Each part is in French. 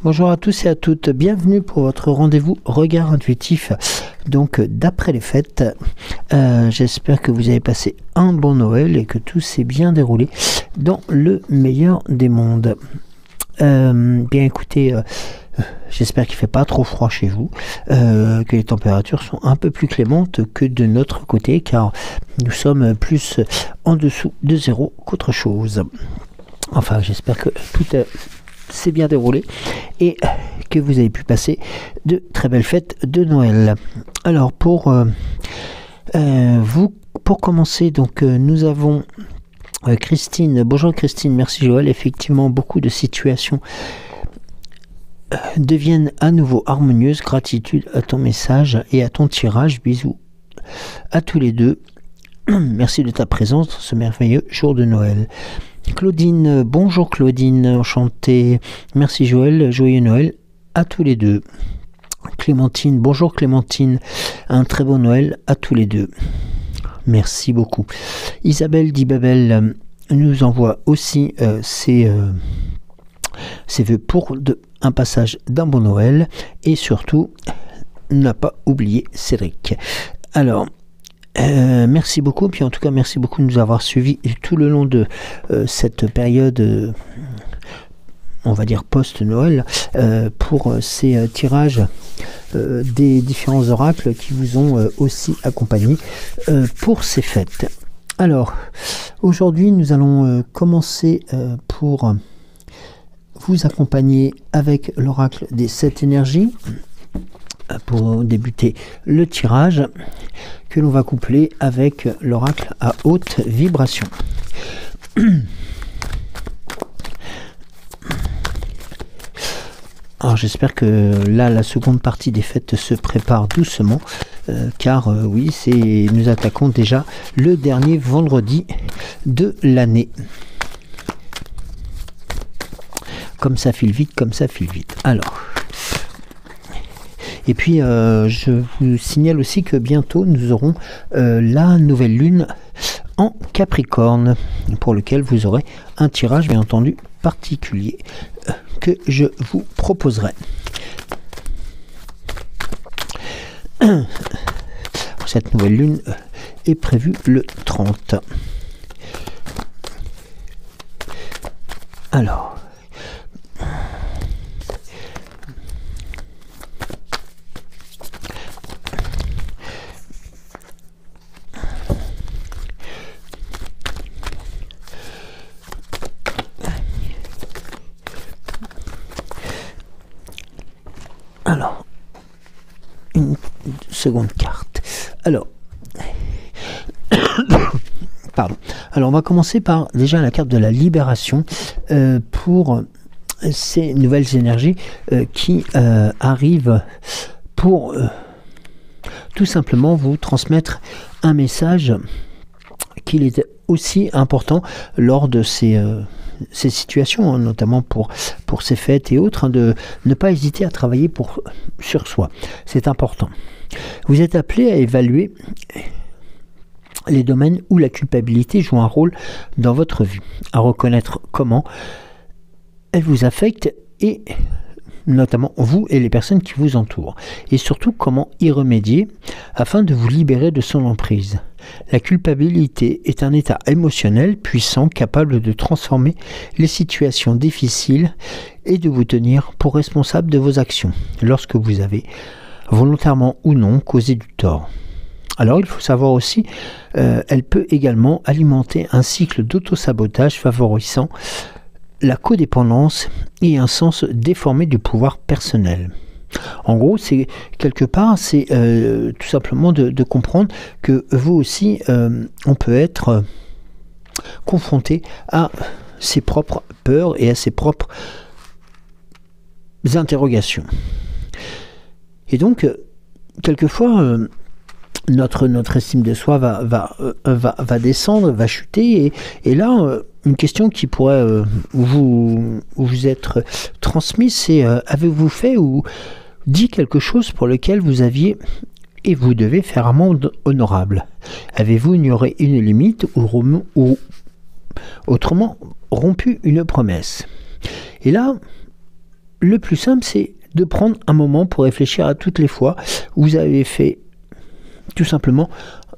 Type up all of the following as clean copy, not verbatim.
Bonjour à tous et à toutes, bienvenue pour votre rendez-vous regard intuitif, donc d'après les fêtes. J'espère que vous avez passé un bon Noël et que tout s'est bien déroulé dans le meilleur des mondes. Bien écoutez, j'espère qu'il ne fait pas trop froid chez vous, que les températures sont un peu plus clémentes que de notre côté, car nous sommes plus en dessous de zéro qu'autre chose. Enfin, j'espère que tout s'est bien déroulé et que vous avez pu passer de très belles fêtes de Noël. Alors pour commencer, donc nous avons Christine. Bonjour Christine, merci Joël. Effectivement, beaucoup de situations deviennent à nouveau harmonieuses. Gratitude à ton message et à ton tirage. Bisous à tous les deux. Merci de ta présence dans ce merveilleux jour de Noël. Claudine, bonjour Claudine, enchantée. Merci Joël, joyeux Noël à tous les deux. Clémentine, bonjour Clémentine, un très bon Noël à tous les deux. Merci beaucoup. Isabelle d'Ibabel nous envoie aussi ses vœux pour un passage d'un bon Noël et surtout n'a pas oublié Cédric. Alors, merci beaucoup, puis en tout cas merci beaucoup de nous avoir suivis tout le long de cette période, on va dire post-Noël, pour ces tirages des différents oracles qui vous ont aussi accompagné pour ces fêtes. Alors, aujourd'hui nous allons commencer pour vous accompagner avec l'oracle des 7 énergies, pour débuter le tirage que l'on va coupler avec l'oracle à haute vibration. Alors j'espère que là la seconde partie des fêtes se prépare doucement, car oui, nous attaquons déjà le dernier vendredi de l'année. Comme ça file vite, comme ça file vite. Alors, et puis je vous signale aussi que bientôt nous aurons la nouvelle lune en Capricorne, pour lequel vous aurez un tirage bien entendu particulier que je vous proposerai. Cette nouvelle lune est prévue le 30. Alors, une seconde carte. Alors, pardon. Alors, on va commencer par déjà la carte de la libération pour ces nouvelles énergies qui arrivent pour tout simplement vous transmettre un message qu'il est aussi important lors de ces situations, notamment pour ces fêtes et autres, de ne pas hésiter à travailler sur soi. C'est important. Vous êtes appelé à évaluer les domaines où la culpabilité joue un rôle dans votre vie, à reconnaître comment elle vous affecte, et notamment vous et les personnes qui vous entourent, et surtout comment y remédier afin de vous libérer de son emprise. La culpabilité est un état émotionnel puissant capable de transformer les situations difficiles et de vous tenir pour responsable de vos actions lorsque vous avez, volontairement ou non, causé du tort. Alors il faut savoir aussi, elle peut également alimenter un cycle d'autosabotage favorisant la codépendance et un sens déformé du pouvoir personnel. En gros, c'est quelque part, c'est tout simplement de comprendre que vous aussi, on peut être confronté à ses propres peurs et à ses propres interrogations. Et donc, quelquefois, notre estime de soi va descendre, va chuter, et là, une question qui pourrait vous être transmise, c'est avez-vous fait ou dit quelque chose pour lequel vous aviez et vous devez faire amende honorable? Avez-vous ignoré une limite ou autrement rompu une promesse? Et là, le plus simple, c'est de prendre un moment pour réfléchir à toutes les fois où vous avez fait tout simplement,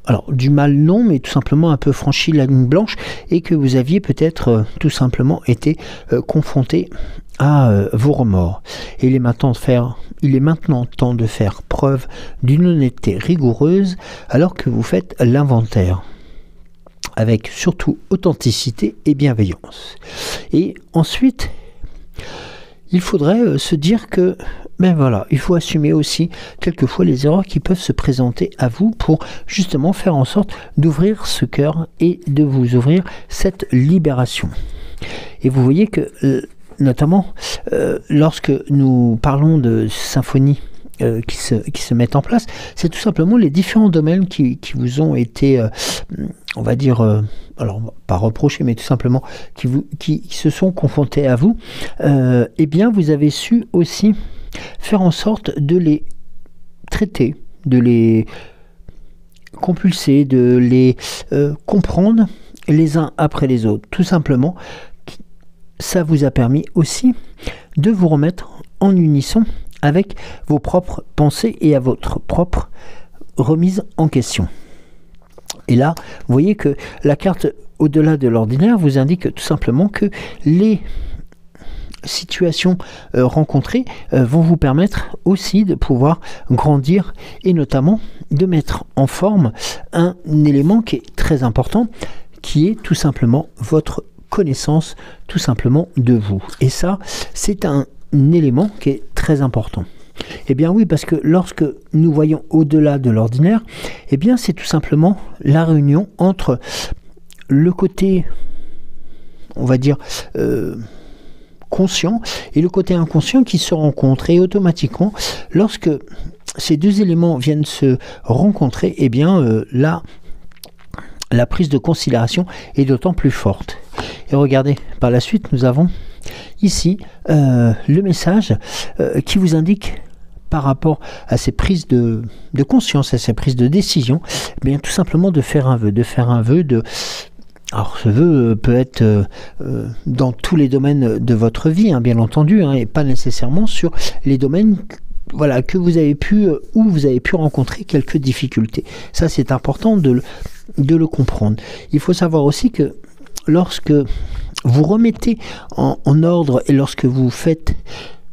alors du mal non, mais tout simplement un peu franchi la ligne blanche et que vous aviez peut-être tout simplement été confronté à vos remords. Et il est maintenant temps de faire preuve d'une honnêteté rigoureuse alors que vous faites l'inventaire, avec surtout authenticité et bienveillance. Et ensuite, il faudrait se dire que, ben voilà, il faut assumer aussi quelquefois les erreurs qui peuvent se présenter à vous pour justement faire en sorte d'ouvrir ce cœur et de vous ouvrir cette libération. Et vous voyez que, notamment, lorsque nous parlons de symphonies qui se mettent en place, c'est tout simplement les différents domaines qui vous ont été, on va dire, alors pas reprochés, mais tout simplement qui se sont confrontés à vous, eh bien vous avez su aussi faire en sorte de les traiter, de les compulser, de les comprendre les uns après les autres. Tout simplement, ça vous a permis aussi de vous remettre en unisson avec vos propres pensées et à votre propre remise en question. Et là, vous voyez que la carte au-delà de l'ordinaire vous indique tout simplement que les situations rencontrées vont vous permettre aussi de pouvoir grandir et notamment de mettre en forme un élément qui est très important, qui est tout simplement votre connaissance tout simplement de vous. Et ça, c'est un élément qui est très important. Eh bien oui, parce que lorsque nous voyons au-delà de l'ordinaire, eh bien c'est tout simplement la réunion entre le côté, on va dire, conscient et le côté inconscient qui se rencontrent. Et automatiquement, lorsque ces deux éléments viennent se rencontrer, eh bien là, la prise de considération est d'autant plus forte. Et regardez, par la suite, nous avons ici le message qui vous indique par rapport à ces prises de conscience, à ces prises de décision, eh bien tout simplement de faire un vœu, alors ce vœu peut être dans tous les domaines de votre vie, hein, bien entendu, hein, et pas nécessairement sur les domaines voilà, que vous avez pu, où vous avez pu rencontrer quelques difficultés. Ça, c'est important de le comprendre. Il faut savoir aussi que lorsque vous remettez en ordre et lorsque vous faites,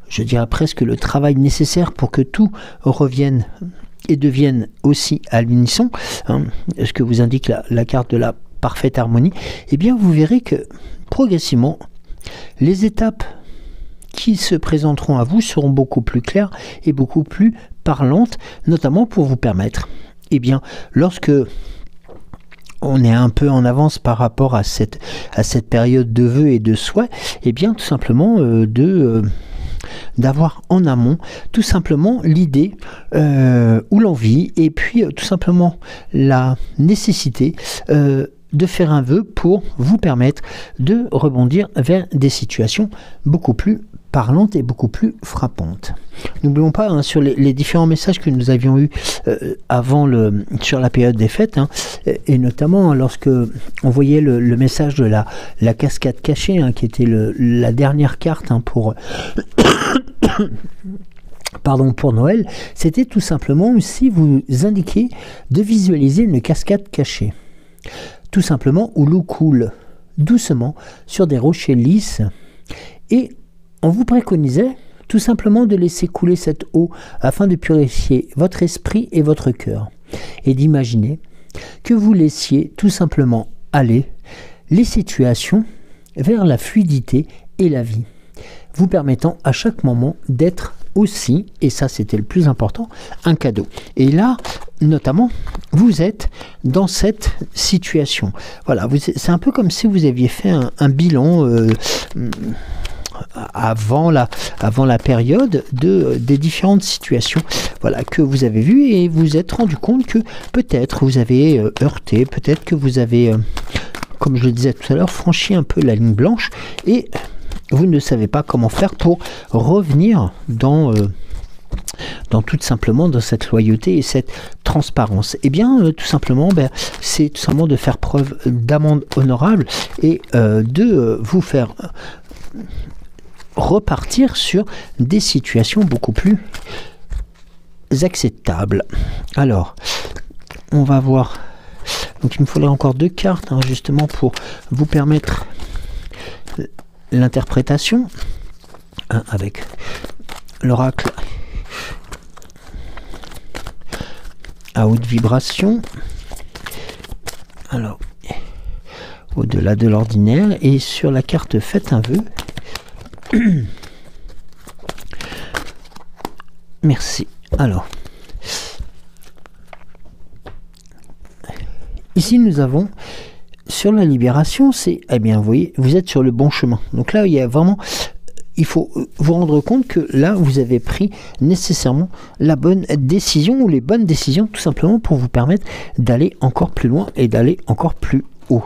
je dirais presque le travail nécessaire pour que tout revienne et devienne aussi à l'unisson, hein, ce que vous indique la carte de la parfaite harmonie, eh bien vous verrez que progressivement, les étapes qui se présenteront à vous seront beaucoup plus claires et beaucoup plus parlantes, notamment pour vous permettre, eh bien, lorsque on est un peu en avance par rapport à cette période de vœux et de souhaits, eh bien tout simplement d'avoir en amont tout simplement l'idée ou l'envie et puis tout simplement la nécessité de faire un vœu pour vous permettre de rebondir vers des situations beaucoup plus parlantes et beaucoup plus frappantes. N'oublions pas hein, sur les différents messages que nous avions eus sur la période des fêtes, hein, et notamment lorsque on voyait le message de la cascade cachée, hein, qui était la dernière carte hein, pour pour Noël, c'était tout simplement aussi vous indiquer de visualiser une cascade cachée. Tout simplement où l'eau coule doucement sur des rochers lisses et on vous préconisait tout simplement de laisser couler cette eau afin de purifier votre esprit et votre cœur et d'imaginer que vous laissiez tout simplement aller les situations vers la fluidité et la vie, vous permettant à chaque moment d'être aussi, et ça c'était le plus important, un cadeau. Et là, notamment, vous êtes dans cette situation. Voilà, c'est un peu comme si vous aviez fait un bilan avant la période des différentes situations voilà, que vous avez vues et vous vous êtes rendu compte que peut-être vous avez heurté, peut-être que vous avez, comme je le disais tout à l'heure, franchi un peu la ligne blanche et vous ne savez pas comment faire pour revenir dans tout simplement dans cette loyauté et cette transparence. Et bien tout simplement c'est tout simplement de faire preuve d'amende honorable et de vous faire repartir sur des situations beaucoup plus acceptables. Alors, on va voir. Donc, il me faudrait encore 2 cartes, hein, justement, pour vous permettre l'interprétation, hein, avec l'oracle à haute vibration. Alors, au-delà de l'ordinaire, et sur la carte faites un vœu. Merci. Alors, ici nous avons sur la libération, c'est, eh bien, vous voyez, vous êtes sur le bon chemin. Donc là, il y a vraiment, il faut vous rendre compte que là, vous avez pris nécessairement la bonne décision ou les bonnes décisions, tout simplement pour vous permettre d'aller encore plus loin et d'aller encore plus haut.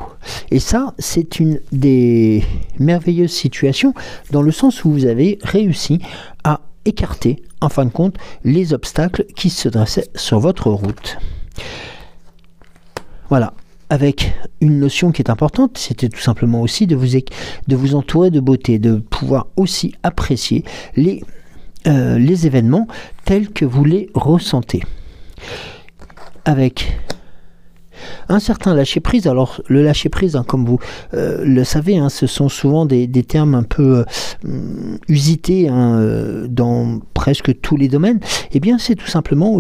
Et ça, c'est une des merveilleuses situations dans le sens où vous avez réussi à écarter, en fin de compte, les obstacles qui se dressaient sur votre route. Voilà. Avec une notion qui est importante, c'était tout simplement aussi de vous entourer de beauté, de pouvoir aussi apprécier les événements tels que vous les ressentez. Avec un certain lâcher-prise. Alors, le lâcher-prise, hein, comme vous le savez, hein, ce sont souvent des termes un peu usités, hein, dans presque tous les domaines. Eh bien, c'est tout simplement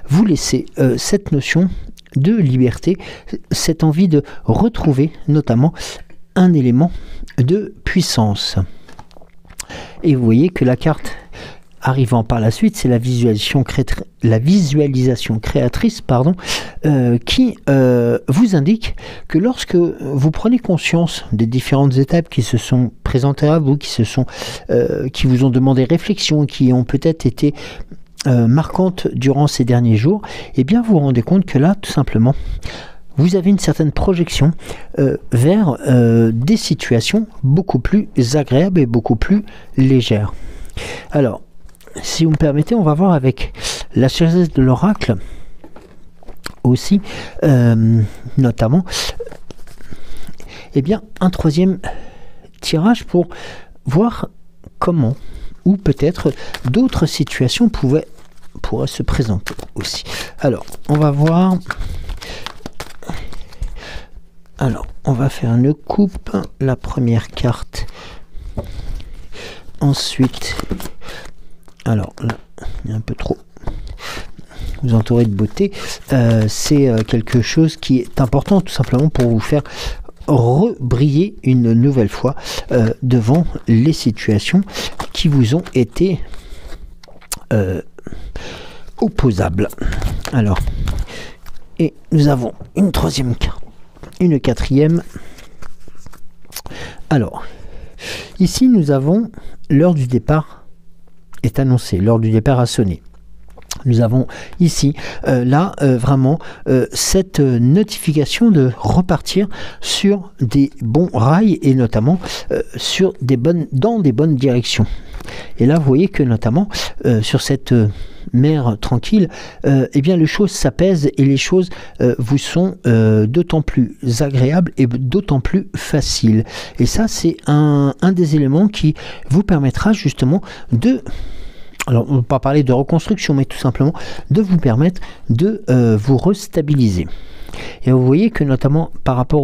vous laisser cette notion de liberté, cette envie de retrouver notamment un élément de puissance. Et vous voyez que la carte arrivant par la suite, c'est la visualisation créatrice, qui vous indique que lorsque vous prenez conscience des différentes étapes qui se sont présentées à vous, qui vous ont demandé réflexion, qui ont peut-être été marquantes durant ces derniers jours, et bien vous vous rendez compte que là, tout simplement, vous avez une certaine projection vers des situations beaucoup plus agréables et beaucoup plus légères. Alors, si vous me permettez, on va voir avec la sagesse de l'oracle aussi, notamment, eh bien, un troisième tirage pour voir comment, ou peut-être d'autres situations pourraient se présenter aussi. Alors, on va voir. Alors, on va faire une coupe, la première carte. Ensuite, alors là, il y a un peu trop. Vous entourez de beauté. C'est quelque chose qui est important, tout simplement pour vous faire rebriller une nouvelle fois devant les situations qui vous ont été opposables. Alors, et nous avons une troisième carte, une quatrième. Alors, ici nous avons l'heure du départ est annoncée, l'heure du départ a sonné. Nous avons ici, vraiment, cette notification de repartir sur des bons rails et notamment dans des bonnes directions. Et là, vous voyez que notamment sur cette mer tranquille, eh bien, les choses s'apaisent et les choses vous sont d'autant plus agréables et d'autant plus faciles. Et ça, c'est un des éléments qui vous permettra justement de... Alors, on ne va pas parler de reconstruction, mais tout simplement de vous permettre de vous restabiliser. Et vous voyez que notamment par rapport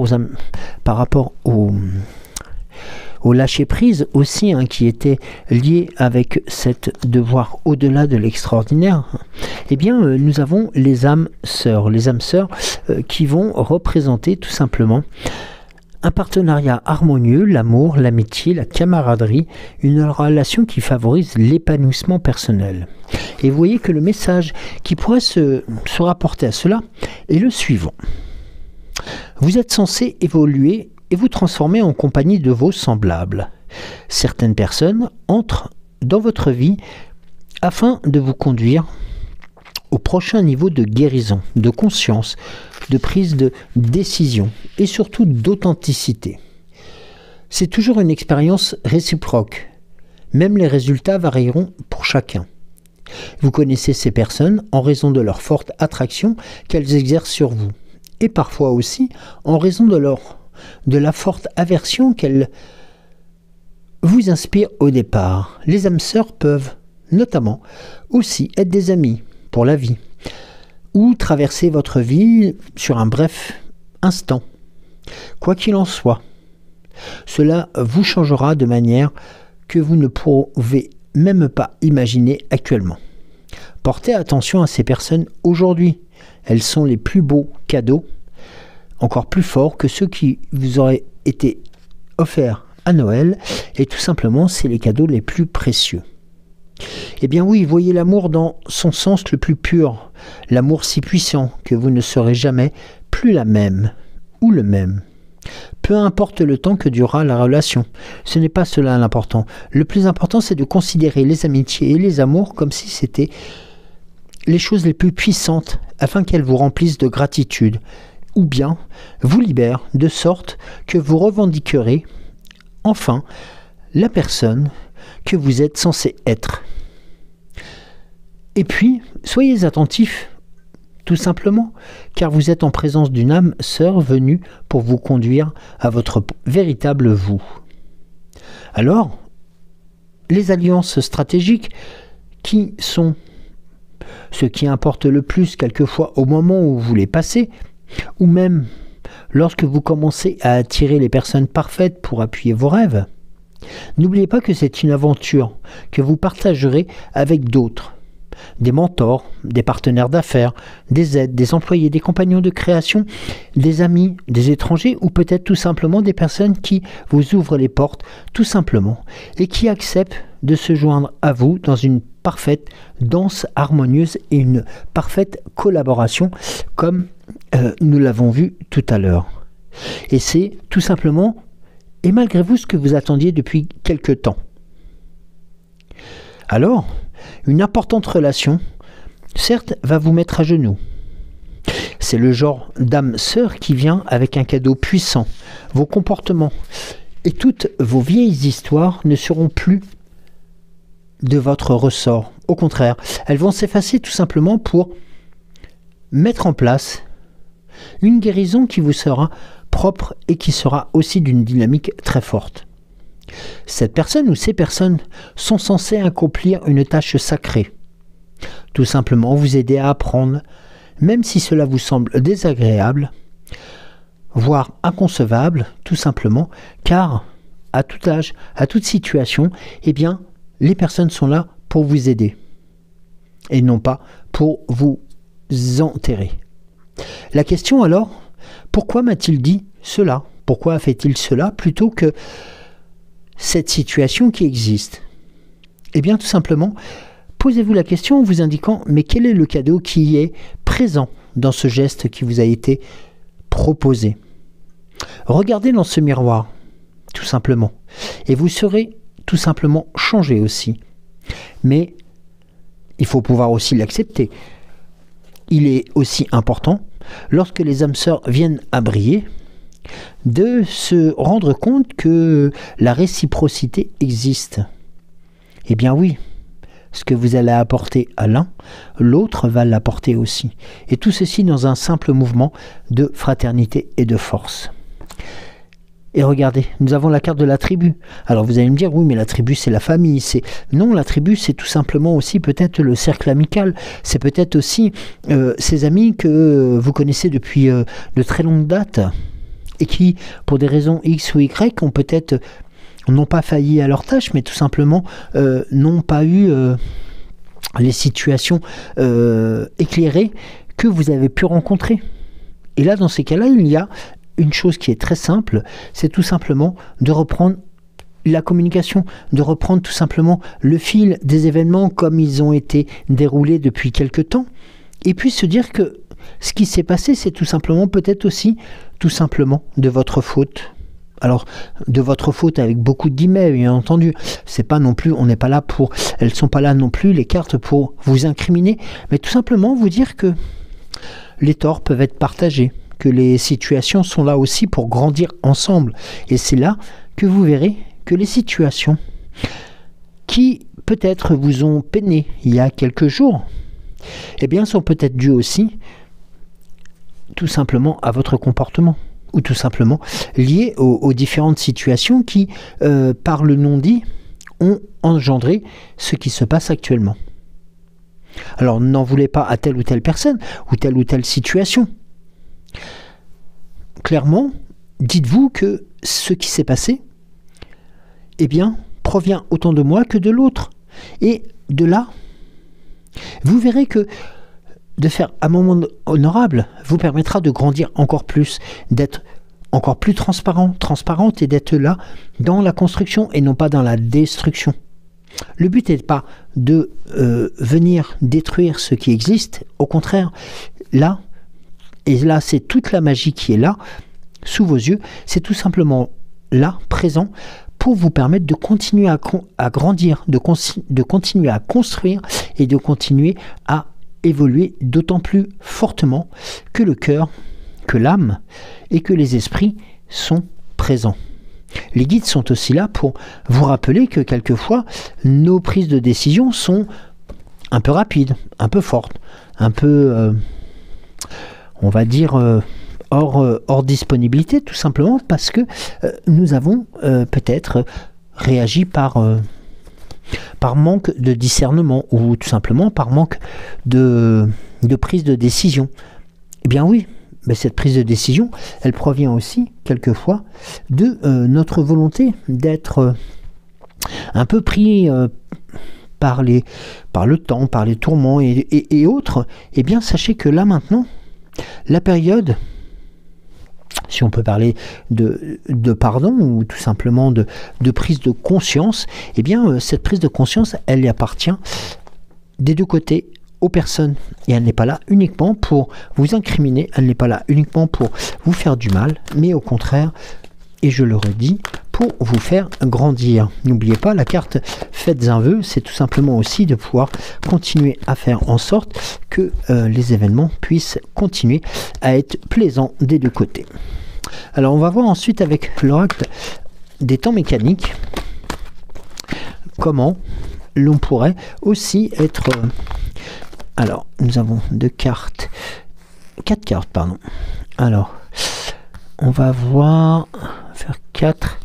au lâcher-prise aussi, hein, qui était lié avec cette devoir au-delà de l'extraordinaire, eh bien, nous avons les âmes sœurs. Les âmes sœurs qui vont représenter tout simplement un partenariat harmonieux, l'amour, l'amitié, la camaraderie, une relation qui favorise l'épanouissement personnel. Et vous voyez que le message qui pourrait se rapporter à cela est le suivant. Vous êtes censé évoluer et vous transformer en compagnie de vos semblables. Certaines personnes entrent dans votre vie afin de vous conduire au prochain niveau de guérison, de conscience, de prise de décision et surtout d'authenticité. C'est toujours une expérience réciproque. Même les résultats varieront pour chacun. Vous connaissez ces personnes en raison de leur forte attraction qu'elles exercent sur vous et parfois aussi en raison de la forte aversion qu'elles vous inspirent au départ. Les âmes sœurs peuvent notamment aussi être des amis pour la vie ou traverser votre vie sur un bref instant. Quoi qu'il en soit, cela vous changera de manière que vous ne pouvez même pas imaginer actuellement. Portez attention à ces personnes aujourd'hui. Elles sont les plus beaux cadeaux, encore plus forts que ceux qui vous auraient été offerts à Noël, et tout simplement, c'est les cadeaux les plus précieux. Eh bien oui, voyez l'amour dans son sens le plus pur, l'amour si puissant que vous ne serez jamais plus la même ou le même. Peu importe le temps que durera la relation, ce n'est pas cela l'important. Le plus important, c'est de considérer les amitiés et les amours comme si c'était les choses les plus puissantes afin qu'elles vous remplissent de gratitude, ou bien vous libèrent de sorte que vous revendiquerez enfin la personne que vous êtes censé être. Et puis, soyez attentifs, tout simplement, car vous êtes en présence d'une âme sœur venue pour vous conduire à votre véritable vous. Alors, les alliances stratégiques, qui sont ce qui importe le plus quelquefois au moment où vous les passez, ou même lorsque vous commencez à attirer les personnes parfaites pour appuyer vos rêves, n'oubliez pas que c'est une aventure que vous partagerez avec d'autres. Des mentors, des partenaires d'affaires, des aides, des employés, des compagnons de création, des amis, des étrangers ou peut-être tout simplement des personnes qui vous ouvrent les portes tout simplement et qui acceptent de se joindre à vous dans une parfaite danse harmonieuse et une parfaite collaboration comme nous l'avons vu tout à l'heure. Et c'est tout simplement et malgré vous ce que vous attendiez depuis quelque temps. Alors, une importante relation, certes, va vous mettre à genoux. C'est le genre d'âme sœur qui vient avec un cadeau puissant. Vos comportements et toutes vos vieilles histoires ne seront plus de votre ressort. Au contraire, elles vont s'effacer tout simplement pour mettre en place une guérison qui vous sera propre et qui sera aussi d'une dynamique très forte. Cette personne ou ces personnes sont censées accomplir une tâche sacrée. Tout simplement vous aider à apprendre, même si cela vous semble désagréable, voire inconcevable, tout simplement, car à tout âge, à toute situation, eh bien, les personnes sont là pour vous aider et non pas pour vous enterrer. La question alors, pourquoi m'a-t-il dit cela? Pourquoi fait-il cela plutôt que cette situation qui existe? Eh bien tout simplement, posez-vous la question en vous indiquant mais quel est le cadeau qui est présent dans ce geste qui vous a été proposé. Regardez dans ce miroir, tout simplement, et vous serez tout simplement changé aussi. Mais il faut pouvoir aussi l'accepter. Il est aussi important, lorsque les âmes sœurs viennent à briller, de se rendre compte que la réciprocité existe. Eh bien oui, ce que vous allez apporter à l'un, l'autre va l'apporter aussi. Et tout ceci dans un simple mouvement de fraternité et de force. Et regardez, nous avons la carte de la tribu. Alors vous allez me dire, oui, mais la tribu, c'est la famille. Non, la tribu, c'est tout simplement aussi peut-être le cercle amical. C'est peut-être aussi ces amis que vous connaissez depuis de très longues dates et qui, pour des raisons X ou Y, ont peut-être n'ont pas failli à leur tâche, mais tout simplement n'ont pas eu les situations éclairées que vous avez pu rencontrer. Et là, dans ces cas-là, il y a une chose qui est très simple, c'est tout simplement de reprendre la communication, de reprendre tout simplement le fil des événements comme ils ont été déroulés depuis quelque temps, et puis se dire que ce qui s'est passé, c'est tout simplement peut-être aussi tout simplement de votre faute. Alors, de votre faute avec beaucoup de guillemets, bien entendu. C'est pas non plus, on n'est pas là pour, elles sont pas là non plus, les cartes, pour vous incriminer, mais tout simplement vous dire que les torts peuvent être partagés, que les situations sont là aussi pour grandir ensemble. Et c'est là que vous verrez que les situations qui peut-être vous ont peiné il y a quelques jours, eh bien sont peut-être dues aussi tout simplement à votre comportement. ou tout simplement liées aux différentes situations qui, par le non-dit, ont engendré ce qui se passe actuellement. Alors n'en voulez pas à telle ou telle personne ou telle situation. Clairement, dites-vous que ce qui s'est passé, eh bien, provient autant de moi que de l'autre. Et de là, vous verrez que de faire un moment honorable vous permettra de grandir encore plus, d'être encore plus transparente et d'être là dans la construction et non pas dans la destruction. Le but n'est pas de venir détruire ce qui existe, au contraire, là, et là c'est toute la magie qui est là, sous vos yeux, c'est tout simplement là, présent, pour vous permettre de continuer à grandir, de continuer à construire et de continuer à évoluer d'autant plus fortement que le cœur, que l'âme et que les esprits sont présents. Les guides sont aussi là pour vous rappeler que quelquefois, nos prises de décision sont un peu rapides, un peu fortes, un peu, on va dire, hors disponibilité, tout simplement parce que nous avons peut-être réagi par manque de discernement ou tout simplement par manque de prise de décision. Eh bien oui, mais cette prise de décision, elle provient aussi quelquefois de notre volonté d'être un peu pris par le temps, par les tourments et autres. Eh bien sachez que là maintenant, la période, si on peut parler de pardon ou tout simplement de prise de conscience, eh bien cette prise de conscience, elle y appartient des deux côtés aux personnes. Et elle n'est pas là uniquement pour vous incriminer, elle n'est pas là uniquement pour vous faire du mal, mais au contraire, et je le redis, pour vous faire grandir. N'oubliez pas, la carte Faites un vœu, c'est tout simplement aussi de pouvoir continuer à faire en sorte que les événements puissent continuer à être plaisants des deux côtés. Alors on va voir ensuite avec l'oracle des temps mécaniques comment l'on pourrait aussi être... alors nous avons quatre cartes, pardon. Alors on va voir, faire 4,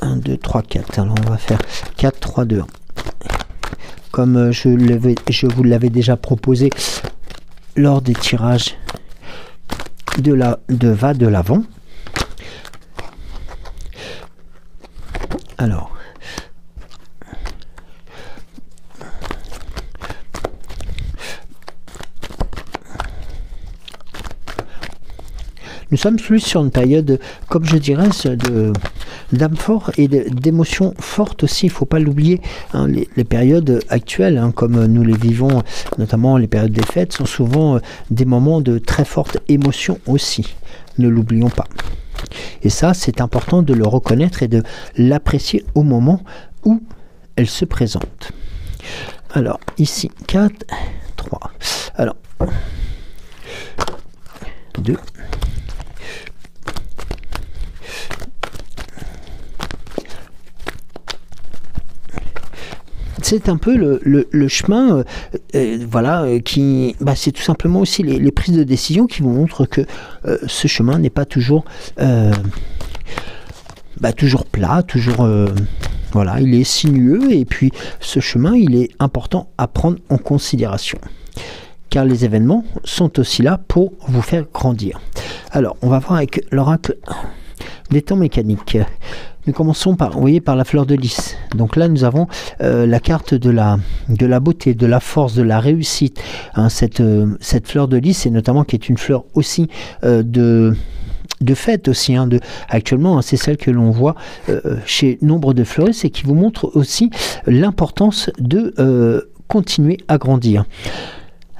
1, 2, 3, 4. Alors on va faire 4, 3, 2, 1. Comme je vous l'avais déjà proposé lors des tirages de Va de l'Avent. Alors, nous sommes plus sur une période, comme je dirais, d'âme forte et d'émotions fortes aussi. Il ne faut pas l'oublier. Hein, les périodes actuelles, hein, comme nous les vivons, notamment les périodes des fêtes, sont souvent des moments de très fortes émotions aussi. Ne l'oublions pas. Et ça, c'est important de le reconnaître et de l'apprécier au moment où elle se présente. Alors, ici, 4, 3. Alors, 2. C'est un peu le chemin, voilà, qui, c'est tout simplement aussi les prises de décision qui vous montrent que ce chemin n'est pas toujours, toujours plat, toujours, voilà, il est sinueux, et puis ce chemin, il est important à prendre en considération, car les événements sont aussi là pour vous faire grandir. Alors, on va voir avec l'oracle des temps mécaniques. Nous commençons par, vous voyez, par la fleur de lys. Donc là, nous avons la carte de la beauté, de la force, de la réussite. Hein, cette fleur de lys, et notamment qui est une fleur aussi de fête aussi. Hein, actuellement, hein, c'est celle que l'on voit chez nombre de fleuristes et qui vous montre aussi l'importance de continuer à grandir,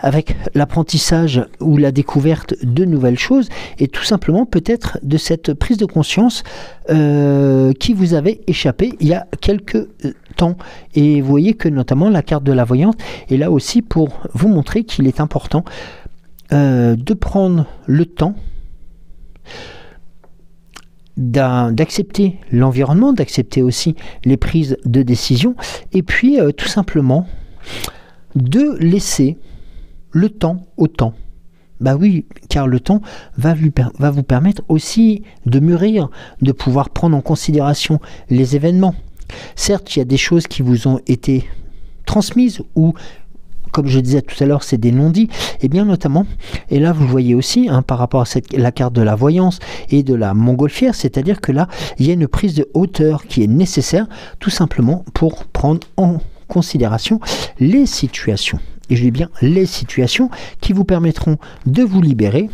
avec l'apprentissage ou la découverte de nouvelles choses, et tout simplement peut-être de cette prise de conscience qui vous avait échappé il y a quelques temps. Et vous voyez que notamment la carte de la voyante est là aussi pour vous montrer qu'il est important de prendre le temps d'accepter l'environnement, d'accepter aussi les prises de décision, et puis tout simplement de laisser le temps au temps. Bah oui, car le temps va vous permettre aussi de mûrir, de pouvoir prendre en considération les événements. Certes, il y a des choses qui vous ont été transmises ou, comme je disais tout à l'heure, c'est des non-dits, et bien notamment, et là vous le voyez aussi, hein, par rapport à la carte de la voyance et de la montgolfière, c'est-à-dire que là, il y a une prise de hauteur qui est nécessaire, tout simplement pour prendre en considération les situations. Et je dis bien les situations qui vous permettront de vous libérer.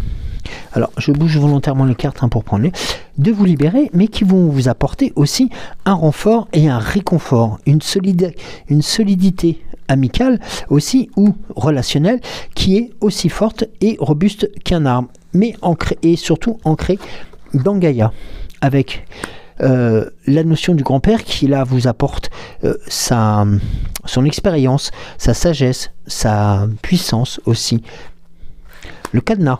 Alors, je bouge volontairement les cartes pour prendre les... De vous libérer, mais qui vont vous apporter aussi un renfort et un réconfort, une solidité amicale aussi ou relationnelle qui est aussi forte et robuste qu'un arbre, mais ancrée et surtout ancrée dans Gaïa, avec la notion du grand-père qui là vous apporte son expérience, sa sagesse, sa puissance aussi. Le cadenas.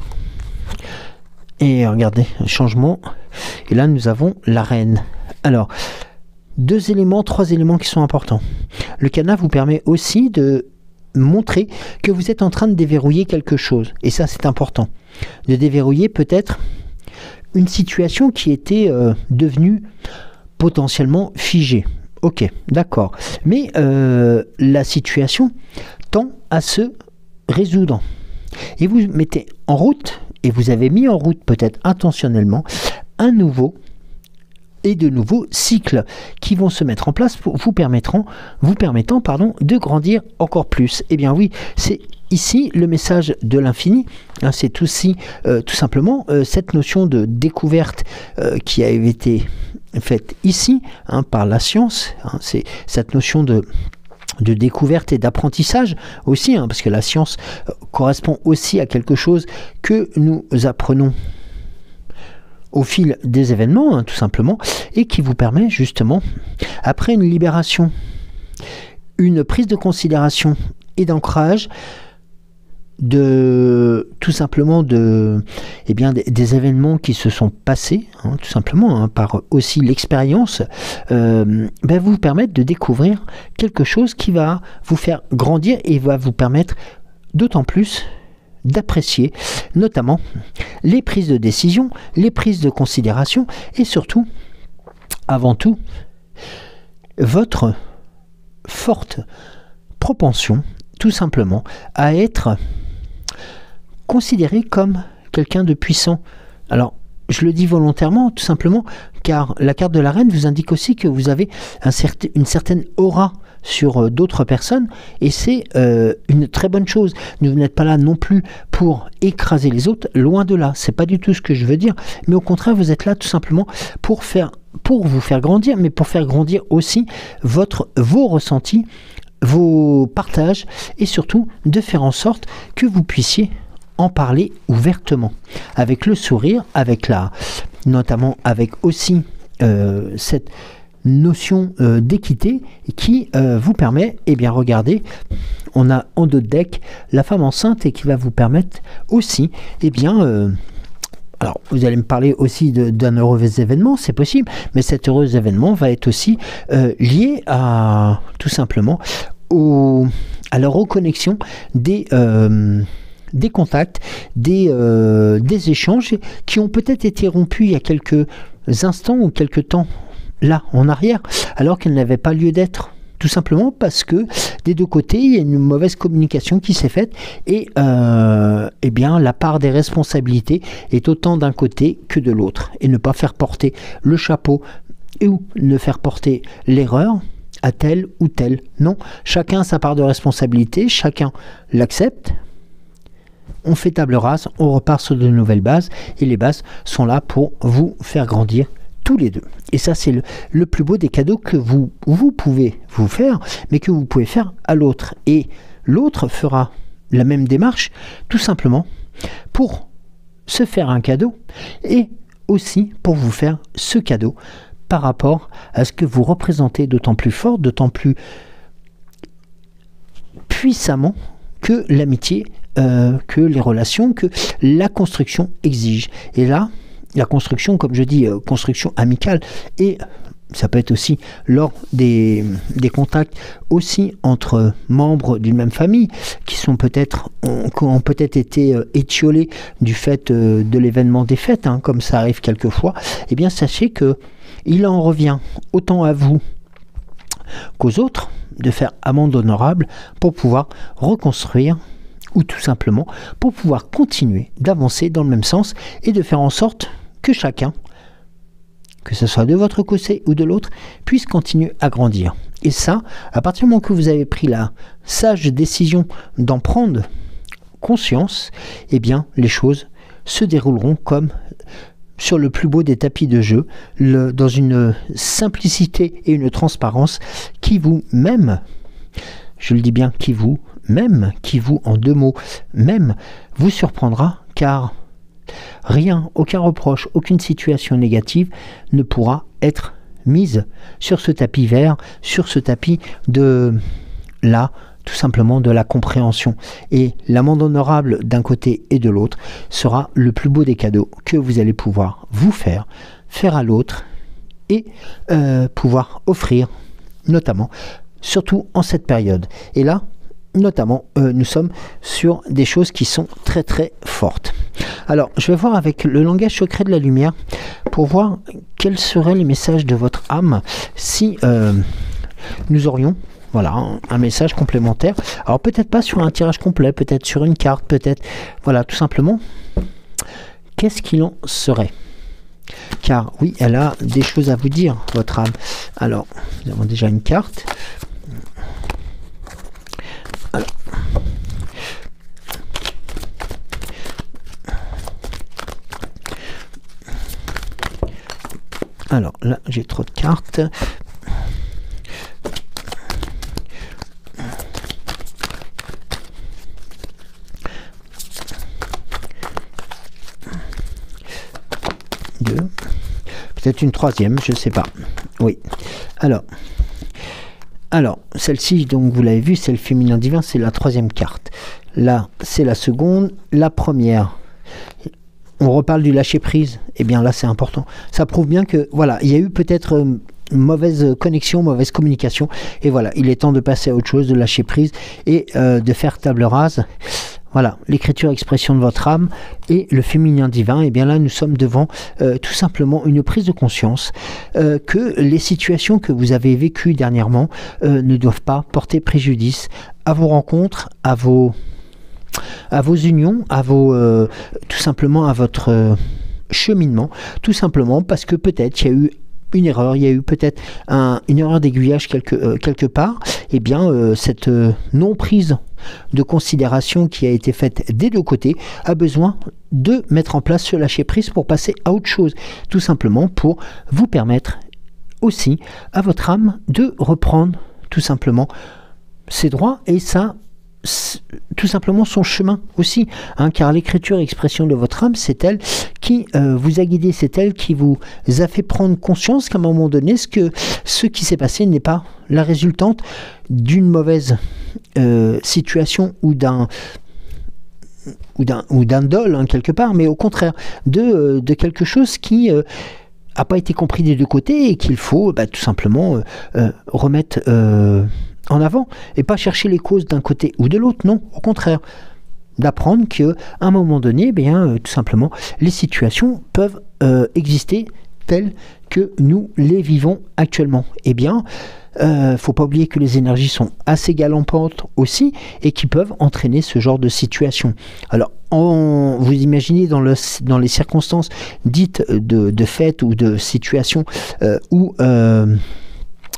Et regardez, changement. Et là, nous avons la reine. Alors, 3 éléments qui sont importants. Le cadenas vous permet aussi de montrer que vous êtes en train de déverrouiller quelque chose. Et ça, c'est important. De déverrouiller peut-être une situation qui était devenue potentiellement figée. Ok, d'accord. Mais la situation tend à se résoudre. Et vous mettez en route, et vous avez mis en route peut-être intentionnellement, de nouveaux cycles qui vont se mettre en place pour vous permettant de grandir encore plus. Eh bien oui, c'est ici le message de l'infini, hein, c'est aussi tout simplement cette notion de découverte qui a été faite ici par la science, hein, c'est cette notion de découverte et d'apprentissage aussi, hein, parce que la science correspond aussi à quelque chose que nous apprenons au fil des événements, hein, tout simplement, et qui vous permet justement, après une libération, une prise de considération et d'ancrage, tout simplement des événements qui se sont passés, hein, tout simplement, hein, par aussi l'expérience, vous permettre de découvrir quelque chose qui va vous faire grandir et va vous permettre d'autant plus d'apprécier notamment les prises de décision, les prises de considération et surtout, avant tout, votre forte propension tout simplement à être considéré comme quelqu'un de puissant. Alors, je le dis volontairement, tout simplement, car la carte de la reine vous indique aussi que vous avez une certaine aura sur d'autres personnes, et c'est une très bonne chose. Vous n'êtes pas là non plus pour écraser les autres, loin de là, c'est pas du tout ce que je veux dire, mais au contraire, vous êtes là tout simplement pour vous faire grandir, mais pour faire grandir aussi vos ressentis, vos partages, et surtout de faire en sorte que vous puissiez en parler ouvertement, avec le sourire, notamment avec aussi cette notion d'équité qui vous permet, regardez, on a en dos de deck la femme enceinte et qui va vous permettre aussi, alors vous allez me parler aussi d'un heureux événement, c'est possible, mais cet heureux événement va être aussi lié à, tout simplement, à la reconnexion des contacts, des échanges qui ont peut-être été rompus il y a quelques instants ou quelques temps là en arrière, alors qu'elles n'avaient pas lieu d'être. Tout simplement parce que des deux côtés, il y a une mauvaise communication qui s'est faite et la part des responsabilités est autant d'un côté que de l'autre. Et ne pas faire porter le chapeau ou ne faire porter l'erreur à tel ou tel. Non, chacun a sa part de responsabilité, chacun l'accepte. On fait table rase, on repart sur de nouvelles bases et les bases sont là pour vous faire grandir tous les deux. Et ça, c'est le plus beau des cadeaux que vous pouvez vous faire, mais que vous pouvez faire à l'autre. Et l'autre fera la même démarche, tout simplement, pour se faire un cadeau et aussi pour vous faire ce cadeau par rapport à ce que vous représentez d'autant plus fort, d'autant plus puissamment que l'amitié, que les relations, que la construction exige. Et là, la construction, comme je dis, construction amicale et ça peut être aussi lors des contacts aussi entre membres d'une même famille qui ont peut-être été étiolés du fait de l'événement des fêtes, hein, comme ça arrive quelquefois. Eh bien, sachez que il en revient autant à vous qu'aux autres de faire amende honorable pour pouvoir reconstruire, ou tout simplement pour pouvoir continuer d'avancer dans le même sens et de faire en sorte que chacun, que ce soit de votre côté ou de l'autre, puisse continuer à grandir. Et ça, à partir du moment que vous avez pris la sage décision d'en prendre conscience, eh bien, les choses se dérouleront comme sur le plus beau des tapis de jeu, dans une simplicité et une transparence qui vous, même, je le dis bien, qui vous en 2 mots, même, vous surprendra, car rien, aucun reproche, aucune situation négative ne pourra être mise sur ce tapis vert, sur ce tapis de tout simplement de la compréhension. Et l'amende honorable d'un côté et de l'autre sera le plus beau des cadeaux que vous allez pouvoir vous faire à l'autre et pouvoir offrir, notamment, surtout en cette période. Et là, notamment, nous sommes sur des choses qui sont très très fortes. Alors, je vais voir avec le langage secret de la lumière pour voir quels seraient les messages de votre âme si nous aurions, voilà, un message complémentaire. Alors, peut-être pas sur un tirage complet, peut-être sur une carte, peut-être, voilà, tout simplement, qu'est-ce qu'il en serait? Car oui, elle a des choses à vous dire, votre âme. Alors, nous avons déjà une carte. Alors là, j'ai trop de cartes. Deux. Peut-être une troisième, je ne sais pas. Oui. Alors, celle-ci, donc vous l'avez vu, c'est le féminin divin, c'est la 3e carte. Là, c'est la seconde. La première, on reparle du lâcher-prise. Eh bien là, c'est important. Ça prouve bien que, voilà, il y a eu peut-être mauvaise connexion, mauvaise communication. Et voilà, il est temps de passer à autre chose, de lâcher prise et de faire table rase. Voilà, l'écriture expression de votre âme et le féminin divin, et bien là nous sommes devant tout simplement une prise de conscience que les situations que vous avez vécues dernièrement ne doivent pas porter préjudice à vos rencontres, à vos unions, tout simplement à votre cheminement, tout simplement parce que peut-être il y a eu une erreur, il y a eu peut-être une erreur d'aiguillage quelque part, et bien cette non-prise de considération qui a été faite des deux côtés a besoin de mettre en place ce lâcher-prise pour passer à autre chose, tout simplement pour vous permettre aussi à votre âme de reprendre tout simplement ses droits et ça tout simplement son chemin aussi, hein, car l'écriture expression de votre âme, c'est elle qui vous a guidé, c'est elle qui vous a fait prendre conscience qu'à un moment donné, ce qui s'est passé n'est pas la résultante d'une mauvaise situation ou d'un dol, hein, quelque part, mais au contraire de quelque chose qui n'a pas été compris des deux côtés et qu'il faut tout simplement remettre en avant et pas chercher les causes d'un côté ou de l'autre, non, au contraire, d'apprendre qu'à un moment donné, tout simplement, les situations peuvent exister telles que nous les vivons actuellement. Eh bien, faut pas oublier que les énergies sont assez galampantes aussi et qui peuvent entraîner ce genre de situation. Alors, vous imaginez dans les circonstances dites de fête ou de situation où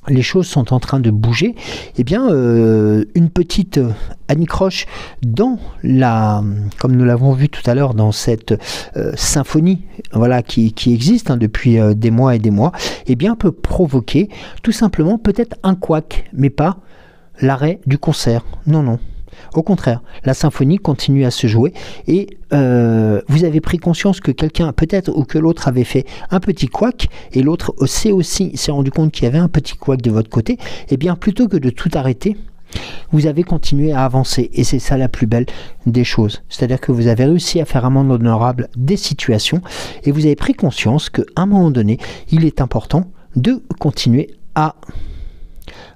les choses sont en train de bouger, eh bien, une petite anicroche dans comme nous l'avons vu tout à l'heure, dans cette symphonie, voilà, qui existe depuis des mois et des mois, eh bien, peut provoquer tout simplement peut-être un couac, mais pas l'arrêt du concert. Non, non. Au contraire, la symphonie continue à se jouer et vous avez pris conscience que quelqu'un, peut-être, ou que l'autre avait fait un petit couac et l'autre s'est rendu compte qu'il y avait un petit couac de votre côté, et bien plutôt que de tout arrêter, vous avez continué à avancer et c'est ça la plus belle des choses. C'est-à-dire que vous avez réussi à faire amende honorable des situations et vous avez pris conscience qu'à un moment donné, il est important de continuer à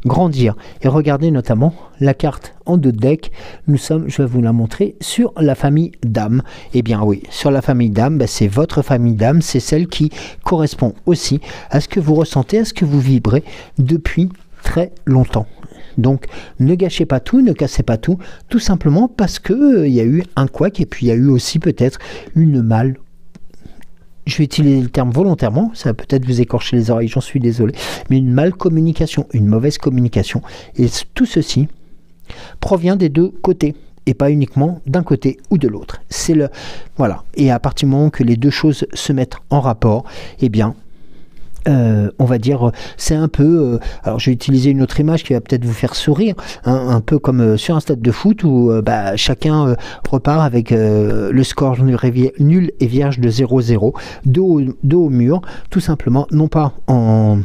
grandir. Et regardez notamment la carte en dos de deck. Nous sommes, je vais vous la montrer, sur la famille d'âme. Eh bien oui, sur la famille d'âme, c'est votre famille d'âme, c'est celle qui correspond aussi à ce que vous ressentez, à ce que vous vibrez depuis très longtemps. Donc ne gâchez pas tout, ne cassez pas tout, tout simplement parce que il y a eu un couac et puis il y a eu aussi peut-être une malle. Je vais utiliser le terme volontairement, ça va peut-être vous écorcher les oreilles, j'en suis désolé, mais une communication, une mauvaise communication. Et tout ceci provient des deux côtés, et pas uniquement d'un côté ou de l'autre. C'est le voilà. Et à partir du moment que les deux choses se mettent en rapport, eh bien, on va dire, c'est un peu... alors, je vais utiliser une autre image qui va peut-être vous faire sourire, hein, un peu comme sur un stade de foot où chacun repart avec le score nul et vierge de 0-0, dos au mur, tout simplement, non pas en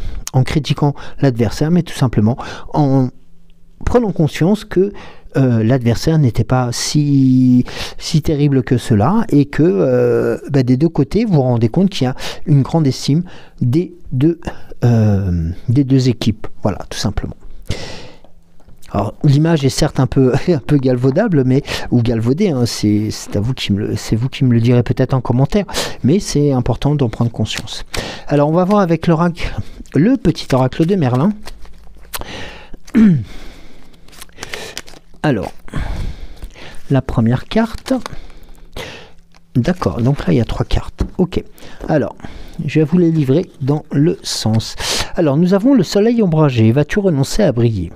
critiquant l'adversaire, mais tout simplement en prenant conscience que l'adversaire n'était pas si terrible que cela et que des deux côtés vous vous rendez compte qu'il y a une grande estime des deux équipes, voilà, tout simplement. Alors l'image est certes un peu galvaudable, ou galvaudée, hein, c'est vous qui me le direz peut-être en commentaire, mais c'est important d'en prendre conscience. Alors on va voir avec l'oracle, le petit oracle de Merlin. Alors, la première carte, d'accord, donc là il y a 3 cartes, ok, alors, je vais vous les livrer dans le sens. Alors, nous avons le soleil ombragé, vas-tu renoncer à briller?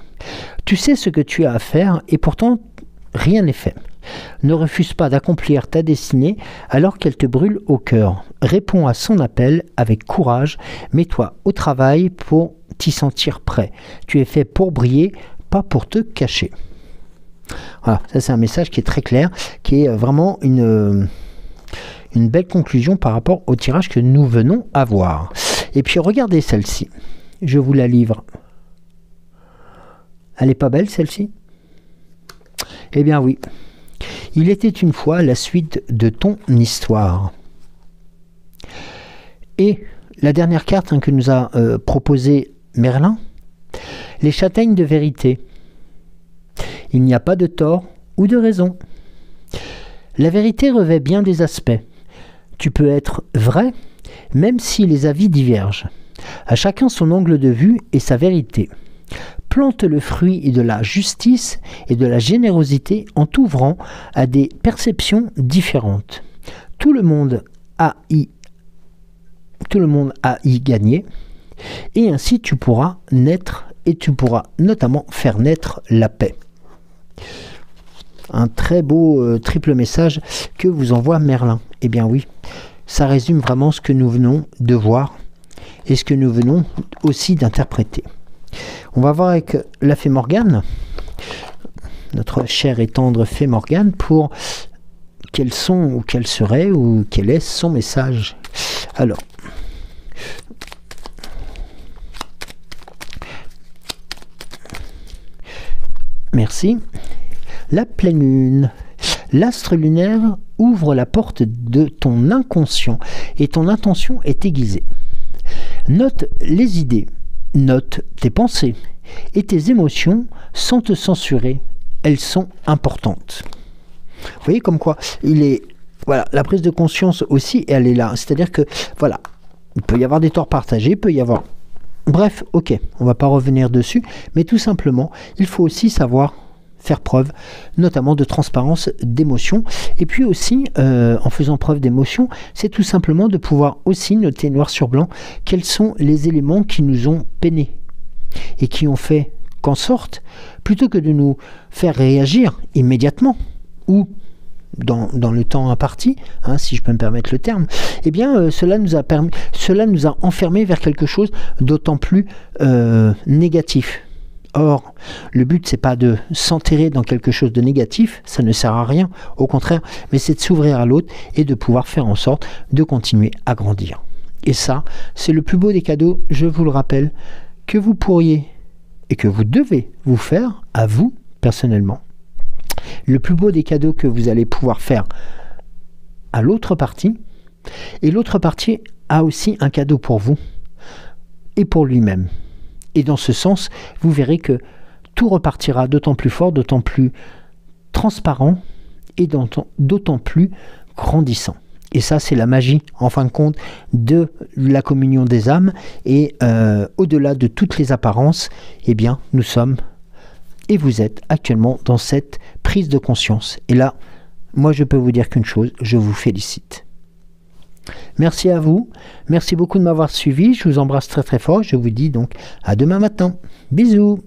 Tu sais ce que tu as à faire et pourtant rien n'est fait. Ne refuse pas d'accomplir ta destinée alors qu'elle te brûle au cœur. Réponds à son appel avec courage, mets-toi au travail pour t'y sentir prêt. Tu es fait pour briller, pas pour te cacher. Voilà, ça c'est un message qui est très clair, qui est vraiment une belle conclusion par rapport au tirage que nous venons à voir. Et puis regardez celle-ci, je vous la livre. Elle n'est pas belle celle-ci? Eh bien oui, il était une fois la suite de ton histoire. Et la dernière carte que nous a proposée Merlin, les châtaignes de vérité. Il n'y a pas de tort ou de raison. La vérité revêt bien des aspects. Tu peux être vrai, même si les avis divergent. À chacun son angle de vue et sa vérité. Plante le fruit de la justice et de la générosité en t'ouvrant à des perceptions différentes. Tout le monde a y gagné, et ainsi tu pourras naître et tu pourras notamment faire naître la paix. Un très beau triple message que vous envoie Merlin. Eh bien oui, ça résume vraiment ce que nous venons de voir et ce que nous venons aussi d'interpréter. On va voir avec la Fée Morgane, notre chère et tendre Fée Morgane, pour quels sont ou quel serait ou quel est son message. Alors, merci. La pleine lune. L'astre lunaire ouvre la porte de ton inconscient et ton intention est aiguisée. Note les idées, note tes pensées et tes émotions sans te censurer. Elles sont importantes. Vous voyez comme quoi voilà, la prise de conscience aussi, elle est là. C'est-à-dire que, voilà, il peut y avoir des torts partagés, il peut y avoir... Bref, ok, on ne va pas revenir dessus, mais tout simplement, il faut aussi savoir faire preuve notamment de transparence d'émotion, et puis aussi en faisant preuve d'émotion, c'est tout simplement de pouvoir aussi noter noir sur blanc quels sont les éléments qui nous ont peinés et qui ont fait qu'en sorte, plutôt que de nous faire réagir immédiatement ou dans le temps imparti, hein, si je peux me permettre le terme, eh bien cela nous a enfermés vers quelque chose d'autant plus négatif. Or, le but, c'est pas de s'enterrer dans quelque chose de négatif, ça ne sert à rien, au contraire, mais c'est de s'ouvrir à l'autre et de pouvoir faire en sorte de continuer à grandir. Et ça, c'est le plus beau des cadeaux, je vous le rappelle, que vous pourriez et que vous devez vous faire à vous, personnellement. Le plus beau des cadeaux que vous allez pouvoir faire à l'autre partie, et l'autre partie a aussi un cadeau pour vous. et pour lui-même. Et dans ce sens, vous verrez que tout repartira d'autant plus fort, d'autant plus transparent et d'autant plus grandissant. Et ça, c'est la magie, en fin de compte, de la communion des âmes. Et au-delà de toutes les apparences, eh bien, nous sommes, et vous êtes actuellement dans cette prise de conscience. Et là, moi, je peux vous dire qu'une chose, je vous félicite. Merci à vous. Merci beaucoup de m'avoir suivi. Je vous embrasse très très fort. Je vous dis donc à demain matin. Bisous.